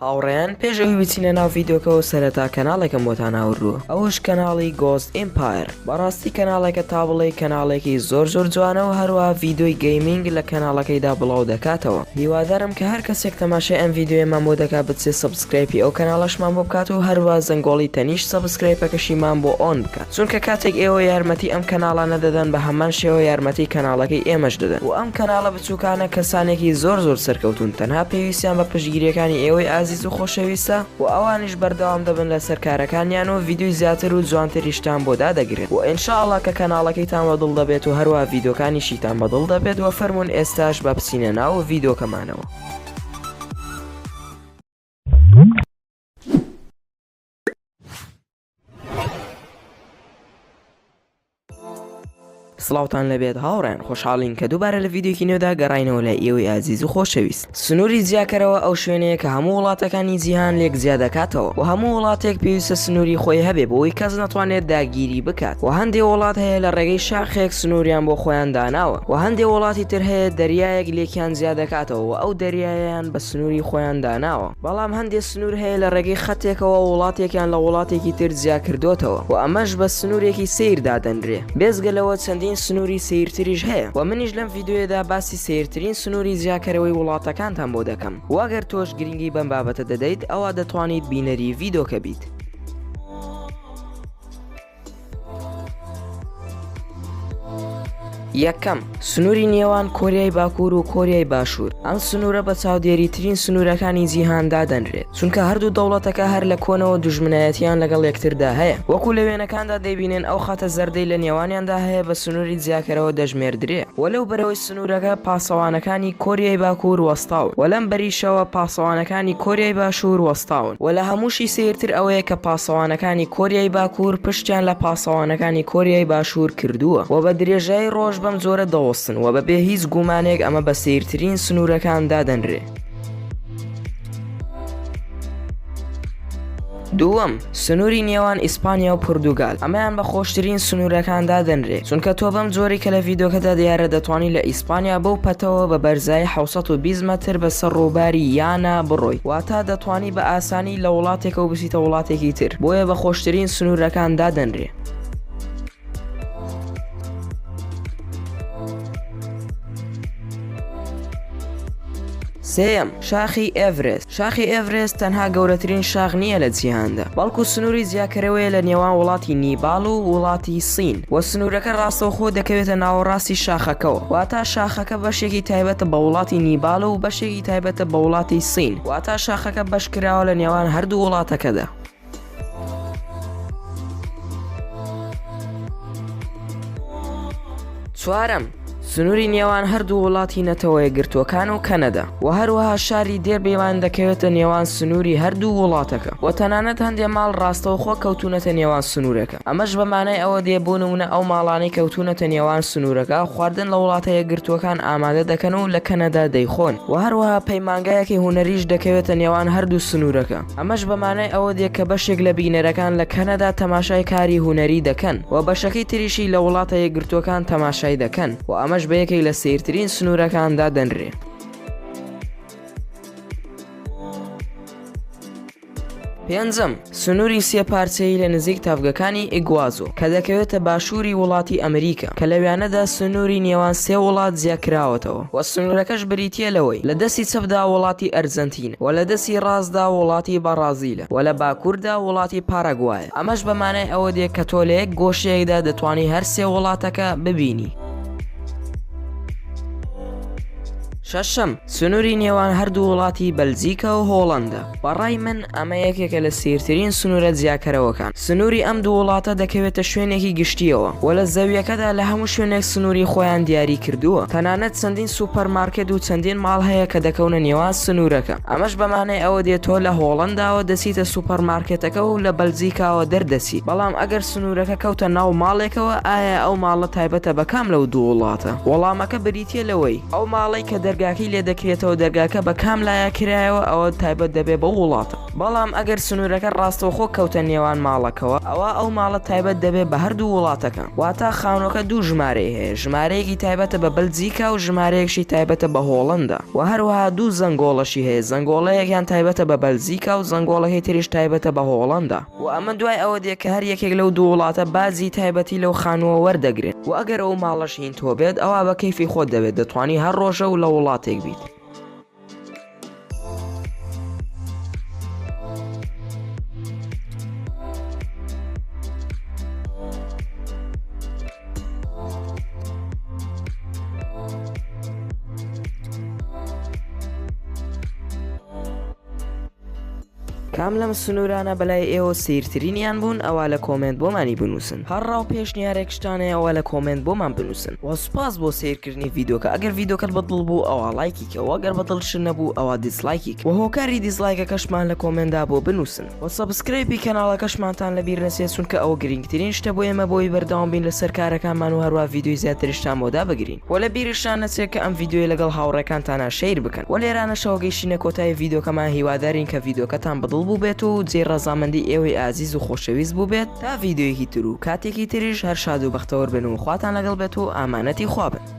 هاوڕێیان پێش ئەوی بچینە ناو ڤیدیۆکەوە سەرەتا کەناڵێکم بۆتان هاوڕووە ئەوش کەناڵی گۆست ئیمپایر بەڕاستی کەناڵێکە تا بڵێ کەناڵێکی زۆر جوانە و هەروە ڤیدیۆی گەیمینگ لە کەناڵەکەیدا بڵاو دەکاتەوە. هیوادارم کە هەر کەسێک تەماشای ئەم ڤیدیۆیەمان بۆ دەکات بچێت سەبسکرایبی ئەو کەناڵەشمان بۆ بکات و هەروە زەنگۆڵی تەنیشت سەبسکرایبەکەشیمان بۆ ئۆن بکات، چونکە کاتێک ئێوە یارمەتی ئەم کەناڵانە دەدەن بە هەمان شێوە یارمەتی کەناڵەکەی ئێمەش دەدەن و ئەم کەناڵە بچووکانە کەسانێکی زۆر سەرکەوتون تەنها پێویستیان بە پشتگیریەکانی ئێوەی ئازیز و خۆشەویستە و ئەوانیش بەردەوام دەبن لە سەرکارەکانیان و ڤیدیۆی زیاتر و جوانتریشتان بۆ دادەگرێت و ئینشاءڵڵا کە کەناڵەکەیتان بەدڵ دەبێت و هەروە ڤیدیۆکانیشیتان بەدڵ دەبێت و فەرمونون ئێستاش بە بچینە ناو ڤیدیۆکەمانەوە. سڵاوتان لەبێت هاوڕێن، خۆشحاڵین کە دووبارە لە ڤیدیۆکی نوێدا گەڕاینەوە لە ئێوەی ئازیز و خۆشەویست. سنووری جیاکەرەوە ئەو شوێنەیە کە هەموو وڵاتەکانی جیهان لێک جیا دەکاتەوە و هەموو وڵاتێک پێویستە سنووری خۆی هەبێ بۆی کەس نەتوانێت داگیری بکات و هەندێک وڵات هەیە لە ڕێگەی شاخێک سنووریان بۆ خۆیان داناوە و هەندێک وڵاتی تر هەیە دەریایەک لێکیان جیا دەکاتەوە و ئەو دەریایان بە سنووری خۆیان داناوە، بەڵام هەندێک سنوور هەیە لە ڕێگەی خەتێکەوە وڵاتێکیان لە وڵاتێکی تر جیا کردوتەوە و ئەمەش بە سنوورێکی سیر دادەنرێ. بێزگەلەوە چەندین سنووری سیرتریش هەیە و منیش لەم ڤیدیۆیەدا باسی سیرترین سنووری جیاکەرەوەی وڵاتەکانتان بۆ دەکەم. واگەر تۆش گرنگی بەم بابەتە دەدەیت ئەوە دەتوانیت بینەری ڤیدیۆکە بیت. یەکەم، سنووری نێوان کۆریای باکوور و کۆریای باشوور. ئەم سنوورە بە چاودێریترین سنوورەکانی جیهاندا دەنرێت، چونکە هەردوو دەوڵەتەکە هەر لە کۆنەوە دوژمنایەتیان لەگەڵ یەکتردا هەیە. وەکو لە وێنەکاندا دەیبینێن ئەو خاتە زەردەی لە نێوانیاندا هەیە بە سنووری جیاکەرەوە دەژمێردرێ و لەو بەرەوەی سنوورەکە پاسەوانەکانی کۆریای باکوور وەستاون و لەم بەریشەوە پاسەوانەکانی کۆریای باشوور وەستاون و لە هەمووشی سێرتر ئەوەیە کە پاسەوانەکانی کۆریای باکوور پشتیان لە پاسەوانەکانی کۆریای باشوور کردووە و بە درێژایی ڕۆژ بەم زۆرە دەوەستن و بەبێ هیچ گومانێک ئەمە بە سیرترین سنوورەکاندا دەنرێ. دووەم، سنووری نێوان ئیسپانیا و پورتوگال. ئەمەیان بە خۆشترین سنوورەکاندا دەنرێ، چونکە تۆ بەم جۆری کە لە ڤیدیۆکەدا دیارە دەتوانانی لە ئیسپانیا بەو پەتەوە بە بەرزای 720 مەتر بەسەر ڕووباری یانە بڕۆی، واتە دەتوانی بە ئاسانی لە وڵاتێکە و بچیتە وڵاتێکی تر، بۆیە بە خۆشترین سنوورەکاندا دەنرێ. سێم، شاخی ئێڤرست. شاخی ئێڤرست تەنها گەورەترین شاخ نییە لە جیهاندا، بەڵکو سنووری جیاکەرەوەیە لە نێوان وڵاتی نیبال و وڵاتی سین و سنوورەکە ڕاستەوخۆ دەکەوێتە ناوەڕاستی شاخەکەەوە، واتە شاخەکە بەشێکی تایبەتە بە وڵاتی نیبال و بەشێکی تایبەتە بە وڵاتی سین، واتە شاخەکە بەشکراوە لە نێوان هەردوو وڵاتەکەدا. چوارەم، سنووری نێوان هەردوو وڵاتی نەتەوە یەکگرتووەکان و کەنەدا و هەروەها شاری دێربێوان دەکەوێتە نێوان سنووری هەردوو وڵاتەکە و تەنانەت هەندێک ماڵ ڕاستەوخۆ کەوتونەتە نێوان سنوورەکە. ئەمەش بەمانای ئەوە دێبوونونە ئەو ماڵانەی کەوتونەتە نێوان سنوورەکە خواردن لە وڵاتە یەکگرتووەکان ئامادە دەکەن و لە کەنەدا دەیخۆن و هەروەها پەیمانگایەکی هونەریش دەکەوێتە نێوان هەردوو سنوورەکە. ئەمەش بەمانای ئەوە دێ کە بەشێک لە بینەرەکان لە کەنەدا تەماشای کاری هونەری دەکەن و بەشەکەی تریشی لە وڵاتە یەکگرتووەکان تەماشای دەکەن و ئەمەش بە یەکێک لە سیرترین سنوورەکاندا دەنرێ. پێنجەم، سنووری سێپارچەیی لە نزیک تافگەکانی ئیگوازۆ کە دەکەوێتە باشووری وڵاتی ئەمریکا کە لەوێنەدا سنووری نێوان سێ وڵات جیاکراوەتەوە و سنوورەکەش بریتیە لەوەی لە دەستی چەپدا وڵاتی ئەرجەنتین و لە دەستی ڕاستدا وڵاتی بەرازیلە و لە باکووردا وڵاتی پاراگوایە. ئەمەش بەمانای ئەوە دێ کە تۆ لە یەک گۆشەیەکدا دەتوانی هەر سێ وڵاتەکە ببینی. شەشەم، سنووری نێوان هەردوو وڵاتی بەلجیکا و هۆڵەندا. بەڕای من ئەمە یەکێکە لە سیرترین سنوورە جیاکەرەوەکان. سنووری ئەم دوو وڵاتە دەکەوێتە شوێنێکی گشتیەوە و لە زەویەکەدا لە هەموو شوێنێک سنووری خۆیان دیاری کردووە، تەنانەت چەندین سوپەرمارکێت و چەندین ماڵ هەیە کە دەکەونە نێوان سنوورەکە. ئەمەش بەمانای ئەوە دێتۆ لە هۆڵەنداوە دەچیتە سوپەرمارکێتەکە و لە بەلجیکاوە دەردەچیت، بەڵام ئەگەر سنوورەکە کەوتە ناو ماڵێکەوە ئایا ئەو ماڵە تایبەتە بە کام لەو دوو وڵاتە؟ وەڵامەکە بریتیە لەوەی ئەو ماڵی کە دەرگاکەی لێ دەکرێتەوە دەرگاکە بە کام لایە کرایەوە ئەوە تایبەت دەبێ بە وڵاتە، بەڵام ئەگەر سنوورەکە ڕاستەوخۆ کەوتە نێوان ماڵەکەوە ئەوە ئەو ماڵە تایبەت دەبێت بە هەردوو وڵاتەکە، واتە خاونەکە دوو ژمارەی هەیە، ژمارەیەکی تایبەتە بە بەلجیکا و ژمارەیەکشی تایبەتە بە هۆڵەندا، و هەروەها دوو زەنگۆڵەشی هەیە، زەنگۆڵەیەکیان تایبەتە بە بەلجیکا و زەنگۆڵەکەی تریش تایبەتە بە هۆڵەندا، و ئەمە دوای ئەوە دێت کە هەر یەکێک لەو دوو وڵاتە بازی تایبەتی لەو خانووە وەردەگرێت، و ئەگەر ئەو ماڵەش هین تۆ بێت ئەوە بە کەیفی خۆت دەبێت، دەتوانی هەر ڕۆژە و لە وڵاتێک بیت. کام لەم سنوورانە بەلای ئێوە سیرترینیان بوون ئەوە لە کۆمنت بۆمانی بنووسن، هەرڕاو پێشنیارێکشتانەیە ئەوە لە کۆمنت بۆمان بنووسن، و سوپاس بۆ سیرکردنی ڤیدۆکە. ئەگەر ڤیدۆکەت بەدڵ بوو ئەوە لایکیکەوە، ئەگەر بەدڵش نەبوو ئەوە دیسلایکیک، و هۆکاری دیسلایکەکەشمان لە کۆمنتدا بۆ بنووسن، و سەبسکرایبی کەناڵەکەشمانتان لەبیر نەچێت چونکە ئەوە گرنگترین شتە بۆ ئێمە بۆی بەردەوام بین لەسەر کارەکانمان و هەروە ڤیدۆی زیاتریشتان بۆدا بگرین، و لە بیرشان نەچێت کە ئەم ڤیدۆی لەگەڵ هاوڕێکانتانە شەیر بکەن، و لێرانەشەوە گەیشتینە کۆتایی ڤیدۆکەمان، هیوادارین کە ڤیدۆکەتان بەدڵ بوو بێت و ڕەزامەندی ئێوەی ئازیز و خۆشەویست بوو بێت تا ڤیدۆیەکی تر و کاتێکی تریش هەر شاد و بەختەوەر بن و خواتان لەگەڵ بێت و ئامانەتی خوا بن.